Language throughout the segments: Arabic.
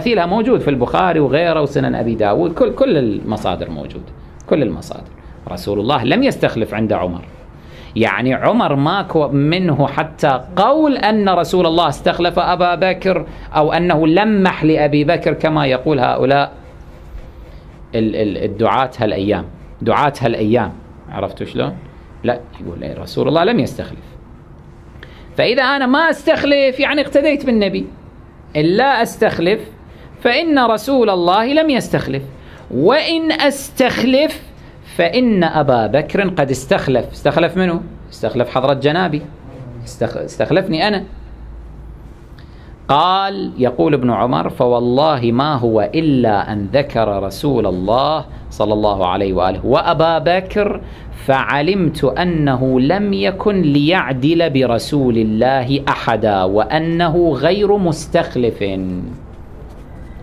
مثيلها موجود في البخاري وغيره وسنن أبي داود، كل المصادر موجود، كل المصادر. رسول الله لم يستخلف عند عمر، يعني عمر ماكو منه حتى قول أن رسول الله استخلف أبا بكر أو أنه لمح لأبي بكر كما يقول هؤلاء الدعاة هالأيام، دعاة هالأيام. عرفتوا شلون؟ لا، يقول رسول الله لم يستخلف. فإذا أنا ما أستخلف يعني اقتديت بالنبي، إلا أستخلف فإن رسول الله لم يستخلف، وإن أستخلف فإن أبا بكر قد استخلف. استخلف منه؟ استخلف حضرة جنابي، استخلفني أنا. قال يقول ابن عمر: فوالله ما هو إلا أن ذكر رسول الله صلى الله عليه وآله وأبا بكر فعلمت أنه لم يكن ليعدل برسول الله أحدا وأنه غير مستخلف.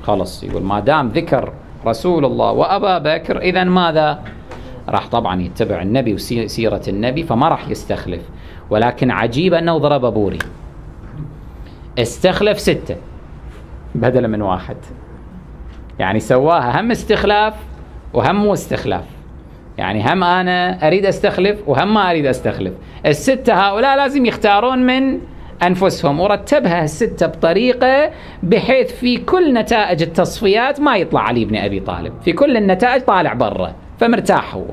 خلص، يقول ما دام ذكر رسول الله وأبا بكر إذن ماذا؟ راح طبعا يتبع النبي وسيرة النبي، فما راح يستخلف. ولكن عجيب أنه ضرب بوري، استخلف 6 بدلا من 1، يعني سواها هم استخلاف وهم مو استخلاف، يعني هم أنا أريد أستخلف وهم ما أريد أستخلف. ال6 هؤلاء لازم يختارون من أنفسهم، ورتبها ال6 بطريقة بحيث في كل نتائج التصفيات ما يطلع علي بن أبي طالب، في كل النتائج طالع برا، فمرتاح هو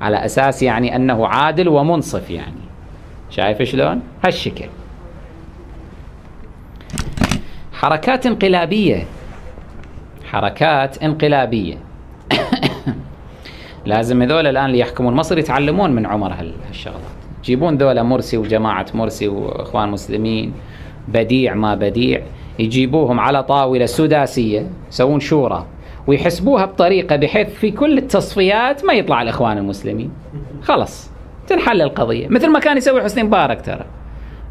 على أساس يعني أنه عادل ومنصف. يعني شايف شلون؟ هالشكل. حركات انقلابية، حركات انقلابية. لازم هذول الآن اللي يحكمون مصر يتعلمون من عمر هالشغلات. يجيبون ذولا مرسي وجماعة مرسي وإخوان مسلمين، بديع ما بديع، يجيبوهم على طاولة سداسية، يسوون شورى ويحسبوها بطريقة بحيث في كل التصفيات ما يطلع الإخوان المسلمين، خلص تنحل القضية. مثل ما كان يسوي حسني مبارك. ترى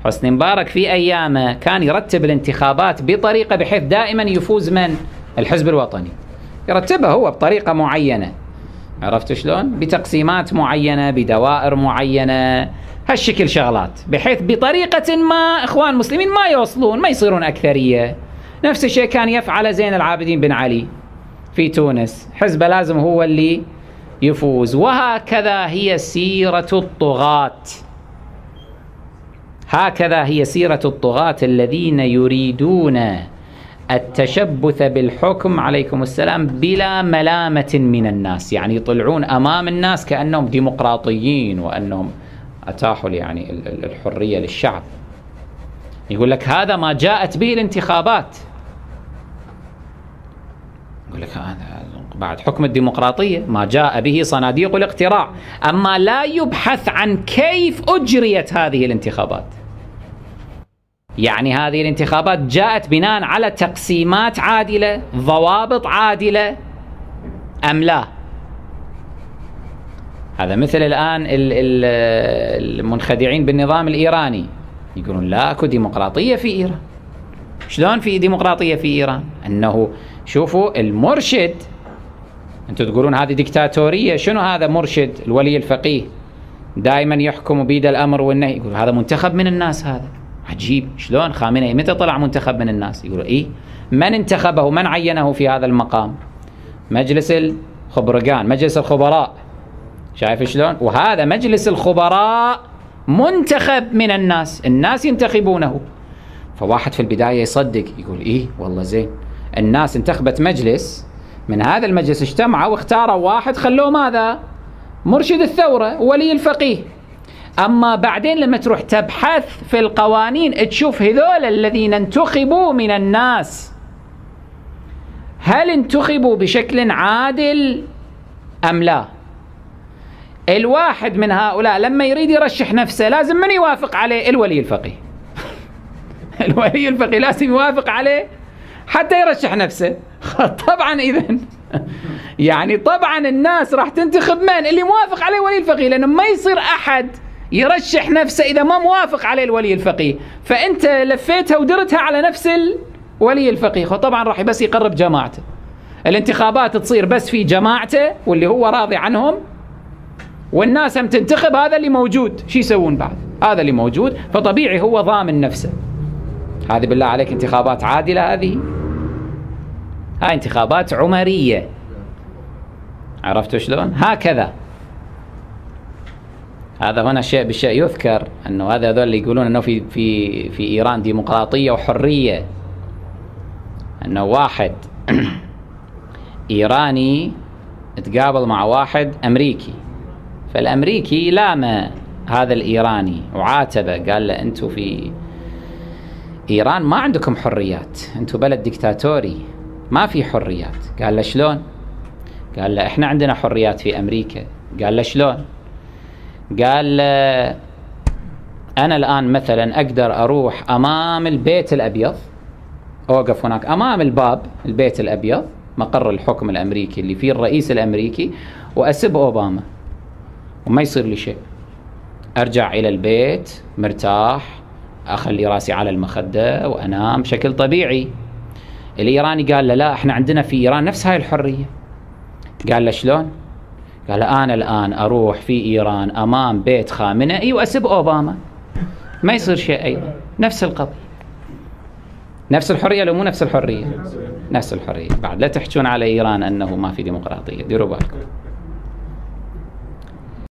حسني مبارك في أيامه كان يرتب الانتخابات بطريقة بحيث دائما يفوز من الحزب الوطني، يرتبها هو بطريقة معينة. عرفت شلون؟ بتقسيمات معينة، بدوائر معينة، هالشكل شغلات، بحيث بطريقة ما إخوان مسلمين ما يوصلون، ما يصيرون أكثرية. نفس الشيء كان يفعل زين العابدين بن علي في تونس، حزبه لازم هو اللي يفوز. وهكذا هي سيرة الطغاة، هكذا هي سيرة الطغاة الذين يريدون التشبث بالحكم عليكم السلام بلا ملامة من الناس، يعني يطلعون أمام الناس كأنهم ديمقراطيين وأنهم أتاحوا يعني الحرية للشعب. يقول لك هذا ما جاءت به الانتخابات، يقول لك هذا بعد حكم الديمقراطية ما جاء به صناديق الاقتراع، أما لا يبحث عن كيف أجريت هذه الانتخابات. يعني هذه الانتخابات جاءت بناء على تقسيمات عادلة، ضوابط عادلة أم لا؟ هذا مثل الآن المنخدعين بالنظام الإيراني يقولون لا أكو ديمقراطية في إيران. شلون في ديمقراطية في إيران؟ أنه شوفوا المرشد، أنتم تقولون هذه ديكتاتورية، شنو هذا مرشد الولي الفقيه دائما يحكم بيد الأمر والنهي؟ يقول هذا منتخب من الناس. هذا عجيب، شلون خامنئي متى طلع منتخب من الناس؟ يقولوا إيه، من انتخبه، من عينه في هذا المقام؟ مجلس الخبرقان، مجلس الخبراء. شايف شلون؟ وهذا مجلس الخبراء منتخب من الناس، الناس ينتخبونه. فواحد في البداية يصدق، يقول إيه والله زين، الناس انتخبت مجلس، من هذا المجلس اجتمعوا واختاروا واحد خلوه ماذا؟ مرشد الثورة، ولي الفقيه. أما بعدين لما تروح تبحث في القوانين تشوف هذول الذين انتخبوا من الناس هل انتخبوا بشكل عادل أم لا؟ الواحد من هؤلاء لما يريد يرشح نفسه لازم من يوافق عليه؟ الولي الفقيه. الولي الفقيه لازم يوافق عليه حتى يرشح نفسه. طبعا إذن يعني طبعا الناس راح تنتخب من؟ اللي موافق عليه ولي الفقيه، لأنه ما يصير أحد يرشح نفسه إذا ما موافق عليه الولي الفقيه. فأنت لفيتها ودرتها على نفس الولي الفقيه، طبعا راح بس يقرب جماعته. الانتخابات تصير بس في جماعته واللي هو راضي عنهم، والناس هم تنتخب هذا اللي موجود. شو يسوون بعد؟ هذا اللي موجود، فطبيعي هو ضامن نفسه. هذه بالله عليك انتخابات عادلة؟ هذه هاي انتخابات عمرية. عرفتوا شلون؟ هكذا. هذا هنا شيء بالشيء يذكر أنه هذا هذول اللي يقولون أنه في إيران ديمقراطية وحرية، أنه واحد إيراني تقابل مع واحد أمريكي، فالأمريكي لام هذا الإيراني وعاتبه، قال له أنتم في إيران ما عندكم حريات، أنتم بلد ديكتاتوري ما في حريات. قال له شلون؟ قال له إحنا عندنا حريات في أمريكا. قال له شلون؟ قال له أنا الآن مثلا أقدر أروح أمام البيت الأبيض، أوقف هناك أمام الباب البيت الأبيض مقر الحكم الأمريكي اللي فيه الرئيس الأمريكي، وأسب أوباما وما يصير لي شيء، أرجع إلى البيت مرتاح، أخلي راسي على المخدة وأنام بشكل طبيعي. الإيراني قال له لا، إحنا عندنا في إيران نفس هاي الحرية. قال له شلون؟ قال له أنا الآن أروح في إيران أمام بيت خامنئي وأسب أوباما ما يصير شيء أيضا. نفس القضية، نفس الحرية لو مو نفس الحرية؟ نفس الحرية. بعد لا تحجون على إيران أنه ما في ديمقراطية، ديروا بالكم.